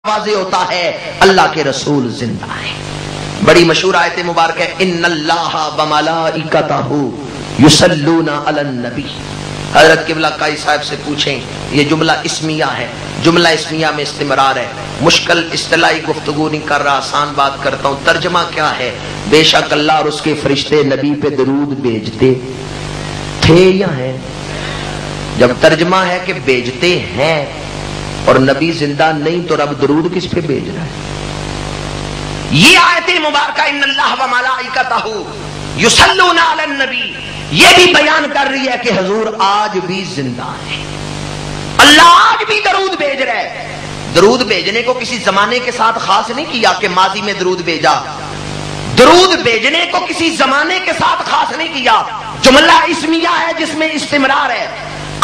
वाज़ेह होता है अल्लाह के रसूल जिंदा है। बड़ी मशहूर आयत मुबारक है, इन्नल्लाहा व मलाइकतहू युसल्लूना अलन नबी। हजरत किबला काई साहब से पूछें, ये जुमला इस्मिया है, जुमला इस्मिया में इस्तिमरार है। मुश्किल इस्तिलाही गुफ्तगू नहीं कर रहा, आसान बात करता हूँ। तर्जमा क्या है? बेशक अल्लाह और उसके फरिश्ते नबी पे दरूद भेजते थे या हैं। जब तर्जमा है कि भेजते हैं और नबी जिंदा नहीं, तो रब दरूद किस पे भेज रहा है? ये आयत मुबारक इन्नल्लाह व मलाइकतहू युसल्लूना अलन नबी, ये भी बयान कर रही है कि हुजूर आज भी जिंदा है। अल्लाह आज भी दरूद भेज रहा है। दरूद भेजने को किसी जमाने के साथ खास नहीं किया कि माजी में दरूद भेजा। दरूद भेजने को किसी जमाने के साथ खास नहीं किया। जुमला इस्मिया है जिसमें इस्तिमरार है।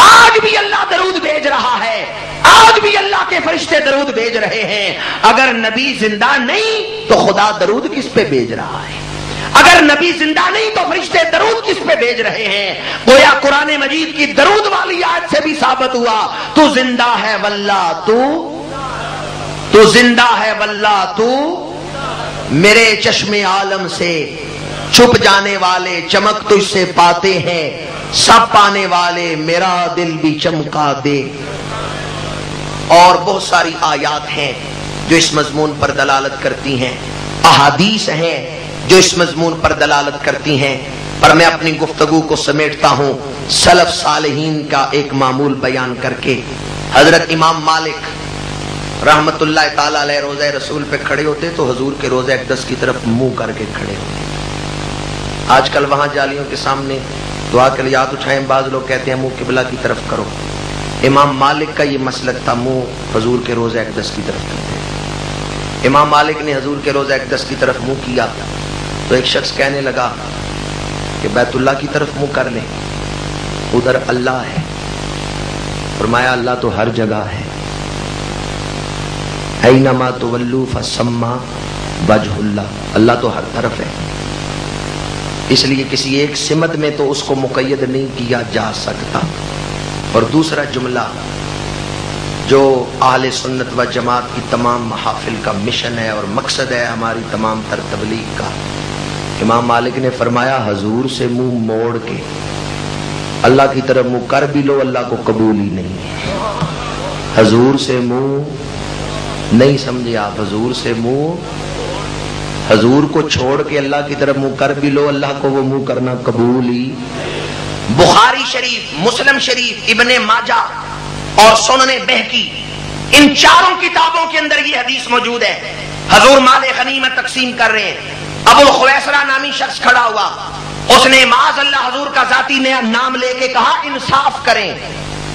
आज भी अल्लाह दरूद भेज रहा है, आज भी अल्लाह के फरिश्ते दरूद भेज रहे हैं। अगर नबी जिंदा नहीं तो खुदा दरूद किस पे भेज रहा है? अगर नबी जिंदा नहीं तो फरिश्ते दरूद किस पे भेज रहे हैं? गोया कुरान मजीद की दरूद वाली आयत से भी साबित हुआ, तू जिंदा है वल्लाह, तू जिंदा है वल्लाह, तू मेरे चश्मे आलम से छुप जाने वाले चमक तुझसे पाते हैं, सब पाने वाले मेरा दिल भी चमका दे। और बहुत सारी आयात हैं जो इस मजमून पर दलालत करती हैं, अहादीस हैं जो इस मजमून पर दलालत करती हैं। पर मैं अपनी गुफ्तगू को समेटता हूं सलफ सालिहीन का एक मामूल बयान करके। हजरत इमाम मालिक रहमतुल्लाह ताला अलैह रोज़े रसूल पे खड़े होते तो हुजूर के रोज़े अक़दस की तरफ मुंह करके खड़े होते। आजकल वहां जालियों के सामने दुआ के लिए हाथ उठाएं, बाज लोग कहते हैं मुंह किबला की तरफ करो। इमाम मालिक का ये मसलक था, मुंह हुजूर के रोज़े अक़दस की तरफ करते। इमाम मालिक ने हुजूर के रोज़े अक़दस की तरफ मुंह किया तो एक शख्स कहने लगा कि बैतुल्लाह की तरफ मुंह कर ले, उधर अल्लाह है। फरमाया अल्लाह तो हर जगह है, ऐनमा तुवल्लू फसम्मा वजहुल्लाह, अल्लाह तो हर तरफ है। इसलिए किसी एक सिमत में तो उसको मुक़य्यद नहीं किया जा सकता। और दूसरा जुमला जो आहले सुन्नत व जमात की तमाम महाफिल का मिशन है और मकसद है हमारी तमाम तर तबलीग का, इमाम मालिक ने फरमाया हुजूर से मुंह मोड़ के अल्लाह की तरफ मुंह कर भी लो, अल्लाह को कबूल ही नहीं है। हुजूर से मुंह नहीं समझे आप, हुजूर से मुंह, हुजूर को छोड़ के अल्लाह की तरफ मुंह कर भी लो, अल्लाह को वो मुंह करना कबूल ही। बुखारी शरीफ, मुस्लिम शरीफ, इब्ने माजा और सुनने बहकी, इन चारों किताबों के अंदर ये हदीस मौजूद है। हुजूर माले गनीमत तकसीम कर रहे हैं, अबुल खुवैसरा नामी शख्स खड़ा हुआ, उसने माज़ अल्लाह हुजूर का जाती नाम लेके कहा इंसाफ करें,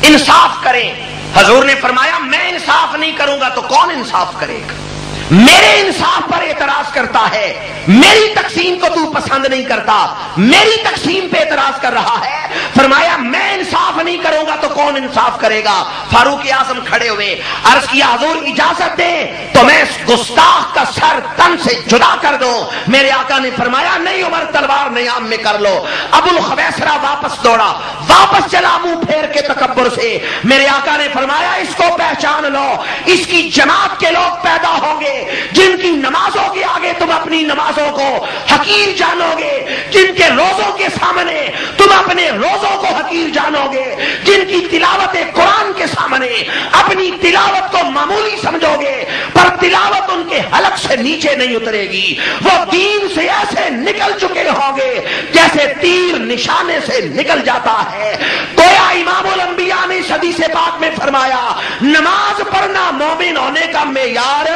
इंसाफ करें। हुजूर ने फरमाया मैं इंसाफ नहीं करूंगा तो कौन इंसाफ करेगा? मेरे इंसाफ पर एतराज करता है, मेरी तकसीम को तू पसंद नहीं करता, मेरी तकसीम पे एतराज कर रहा है। फरमाया मैं इंसाफ नहीं करूंगा तो कौन इंसाफ करेगा? फारूक आजम खड़े हुए, अर्ज किया हुजूर इजाजत दे तो मैं इस गुस्ताख का सर तन से जुदा कर दूं। मेरे आका ने फरमाया नहीं उमर, तलवार नियाम में कर लो। अबुल खुवैसरा वापस दौड़ा, वापस चला मुंह फेर के तकब्बुर से। मेरे आका ने फरमाया इसको पहचान लो, इसकी जमात के लोग पैदा होंगे जिनकी नमाजों के आगे तुम अपनी नमाजों को हकीर जानोगे, जिनके रोजों के सामने तुम अपने रोजों को हकीर जानोगे, जिनकी तिलावत कुरान के सामने अपनी तिलावत को मामूली समझोगे, पर तिलावत उनके हलक से नीचे नहीं उतरेगी। वो दीन से ऐसे निकल चुके होंगे जैसे तीर निशाने से निकल जाता है। गोया इमामुल अंबिया ने हदीस पाक में फरमाया नमाज पढ़ना मोमिन होने का मेयार,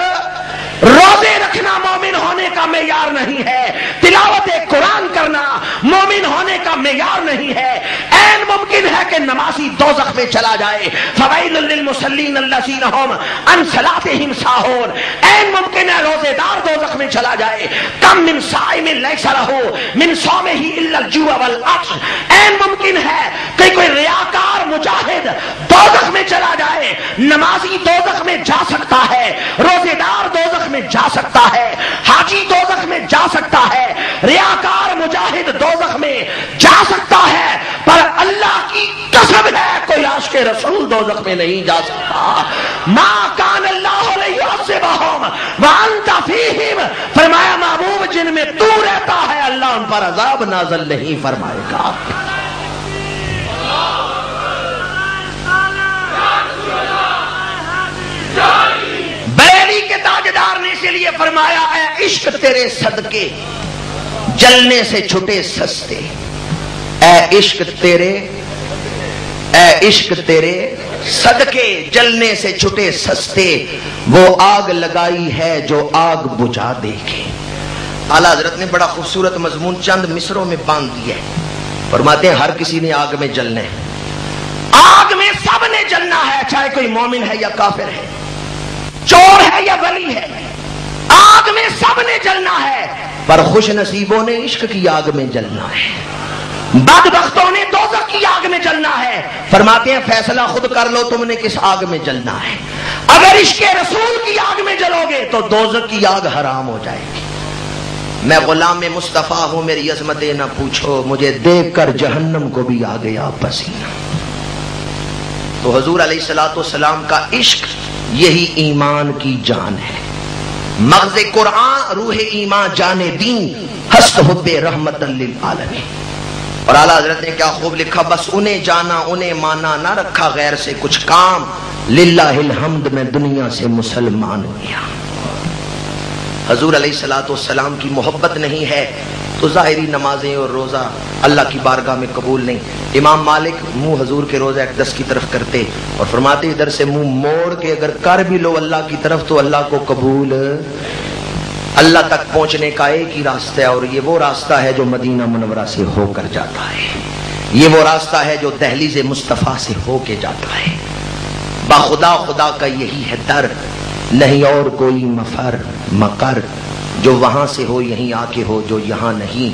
रोजे रखना मोमिन होने का मेयार नहीं है, तिलावत कुरान करना मोमिन होने का मेयार नहीं है। ऐन मुमकिन है कि नमाजी दोज़ख में चला जाए, फवैलुल लिल मुसल्लीन अल्लज़ीना हुम अन सलातिहिम साहून। ऐन मुमकिन है रोजेदार दोज़ख में चला जाए, कम मिन साइमिन लैसा लहू मिन सौमिही इल्ला अल-जुआ वल अत्श। ऐन मुमकिन है कि कोई रियाकार मुजाहिद दोज़ख में चला जाए, नमाजी दोज़ख में जा सकता है, रोजेदार दोज़ख में जा सकता है, हाजी दोज़ख में जा सकता है, रियाकार मुजाहिद दोज़ख में जा सकता है, पर अल्लाह की कसम है कोई आशिक़े रसूल दोज़ख में नहीं जा सकता। मा कान अल्लाहु लियुअज़्ज़िबा फीहिम, फरमाया महबूब जिन में तू रहता है अल्लाह उन पर अजाब नाज़िल नहीं फरमाएगा। बरेली के ताजदार ने इसीलिए फरमाया ऐ इश्क तेरे सदके जलने से छुटे सस्ते, ऐ इश्क तेरे सदके जलने से छुटे सस्ते, वो आग लगाई है जो आग बुझा देखे। आला हजरत ने बड़ा खूबसूरत मजमून चंद मिसरों में बांध दिया है। फरमाते हैं हर किसी ने आग में जलना है, आग में सब ने जलना है, चाहे कोई मोमिन है या काफिर है, चोर है या वली है, आग में सब ने जलना है। पर खुश नसीबों ने इश्क की आग में जलना है, बदबख्तों ने दोज़ख की आग में जलना है। फरमाते हैं फैसला खुद कर लो तुमने किस आग में जलना है। अगर इश्क रसूल की आग में जलोगे तो दोज़ख की आग हराम हो जाएगी। मैं गुलाम मुस्तफा हूं मेरी अजमतें न पूछो, मुझे देखकर जहन्नम को भी आ गया पसीना। तो हुजूर अलैहिस्सलाम का इश्क यही ईमान की जान है। मग़ज़ कुरान रूह ईमान जाने दीन हस्त हुब्बे रहमतन लिल आलमीन। और आला हजरत ने क्या खूब लिखा, बस उन्हें जाना उन्हें माना ना रखा गैर से कुछ काम, लिल्लाहिल हम्द में दुनिया से मुसलमान हो गया। हुजूर अलैहिस्सलाम की मोहब्बत नहीं है तो ज़ाहिरी नमाजें और रोज़ा अल्लाह की बारगाह में कबूल नहीं। इमाम मालिक मुंह हुजूर के रोज़ा अक़दस की तरफ करते और फरमाते इधर से मुंह मोड़ के अगर कर भी लो अल्लाह की तरफ तो अल्लाह को कबूल। अल्लाह तक पहुंचने का एक ही रास्ता है और ये वो रास्ता है जो मदीना मुनव्वरा से होकर जाता है, ये वो रास्ता है जो दहलीज़ मुस्तफ़ा से होके जाता है। बाखुदा खुदा का यही है दर, नहीं और कोई मफर मकर, जो वहां से हो यहीं आके हो, जो यहाँ नहीं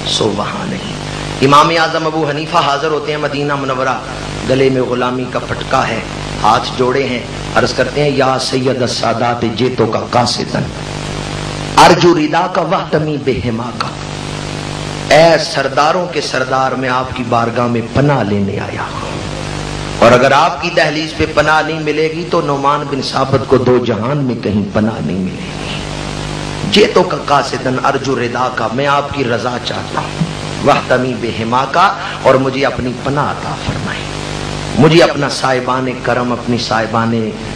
सो वहां नहीं। इमाम आज़म अबू हनीफा हाजिर होते हैं मदीना मुनव्वरा, गले में गुलामी का पटका है, हाथ जोड़े हैं, अर्ज करते हैं या सैयद अस्सादात जेतो का कासिदन अर्जु रिदा का वहतमी बेहिमा का, ऐ सरदारों के सरदार मैं आपकी बारगाह में पनाह लेने आया हूं। और अगर आपकी दहलीज पे पनाह नहीं मिलेगी तो नौमान बिन साबित को दो जहान में कहीं पनाह नहीं मिलेगी। जेतो का कासिदन अर्जु रिदा का, मैं आपकी रजा चाहता हूं, वहतमी बेहिमा का, और मुझे अपनी पनाह अता फरमाई, मुझे अपना साहिबान करम अपनी साहिबान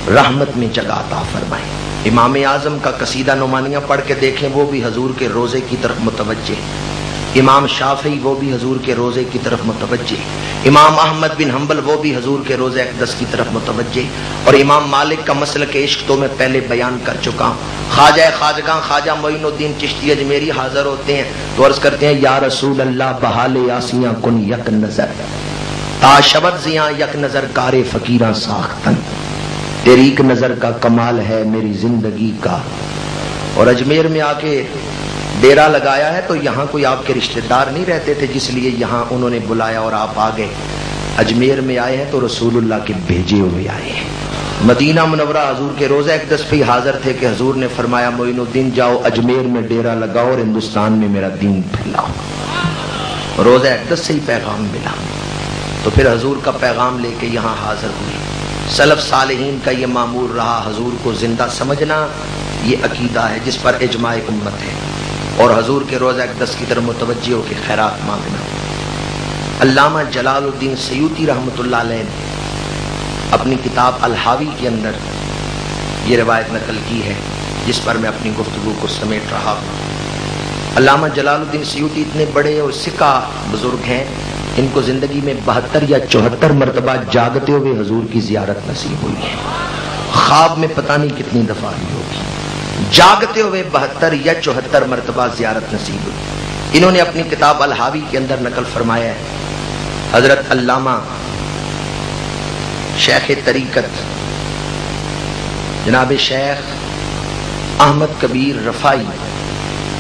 रहमत में जगह अता फरमाई। इमाम आज़म का कसीदा नुमानिया पढ़ के देखें, वो भी हजूर के रोज़े की तरफ मुतवज्जे। इमाम शाफी वो भी हजूर के रोज़े की तरफ मुतवज्जे। इमाम अहमद बिन हम्बल वो भी हजूर के रोज़े अक़दस की तरफ मुतवज्जे। और इमाम मालिक का मसल के इश्क तो मैं पहले बयान कर चुका हूँ। ख्वाजा खाजगा ख्वाजा मोइनुद्दीन चिश्ती अजमेरी हाजिर होते हैं तो अर्ज करते हैं या रसूल अल्लाह बहाले आसियां कुन यक नजर ताशबत जियां यक नजर कारे फकीरा साख्तन, तेरी एक नजर का कमाल है मेरी जिंदगी का। और अजमेर में आके डेरा लगाया है तो यहाँ कोई आपके रिश्तेदार नहीं रहते थे, जिसलिए यहाँ उन्होंने बुलाया और आप आ गए। अजमेर में आए हैं तो रसूलुल्लाह के भेजे हुए आए हैं। मदीना मुनव्वरा हजूर के रोज़ा अक़दस पे हाजिर थे कि हजूर ने फरमाया मोइनुद्दीन जाओ अजमेर में डेरा लगाओ और हिंदुस्तान में मेरा दीन फैलाओ। रोज़ा अक़दस से ही पैगाम मिला तो फिर हजूर का पैगाम लेके यहाँ हाजिर हुए। सलफ सालिहीन का ये मामूल रहा, हजूर को जिंदा समझना ये अकीदा है जिस पर इजमाए उम्मत है, और हजूर के रोज़ा अक़दस की तरफ मुतवज्जे होकर खैरात मांगना। अल्लामा जलालुद्दीन सयूती रहमतुल्लाह अलैह ने अपनी किताब अल-हावी के अंदर ये रिवायत नकल की है जिस पर मैं अपनी गुफ्तगू को समेट रहा हूँ। अल्लामा जलालुद्दीन सयूती इतने बड़े और सिक्का बुजुर्ग हैं, इनको जिंदगी में 72 या 74 मरतबा जागते हुए हजूर की जियारत नसीब हुई है। ख्वाब में पता नहीं कितनी दफा हुई होगी, जागते हुए 72 या 74 मरतबा जियारत नसीब हुई। इन्होंने अपनी किताब अल-हावी के अंदर नकल फरमाया है, हजरत अल्लामा शेख तरीकत जनाब शेख अहमद कबीर रफाई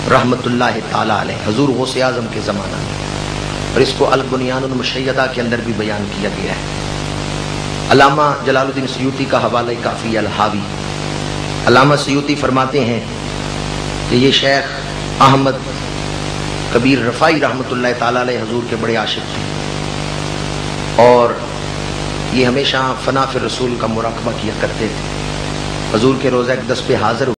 रहमतुल्लाह ताला अलैह, हजूर गौसे आजम के जमाना में, और इसको अल-बुनियानुल मुशय्यदा के अंदर भी बयान किया गया है। अल्लामा जलालुद्दीन सयूती का हवाला काफी अल-हावी। अल्लामा सयूती फरमाते हैं कि ये शेख अहमद कबीर रफाई रहमतुल्लाह ताला अलैह हजूर के बड़े आशिक थे और ये हमेशा फना फिर रसूल का मुराकबा किया करते थे। हजूर के रोज़ा अक़दस पे हाजिर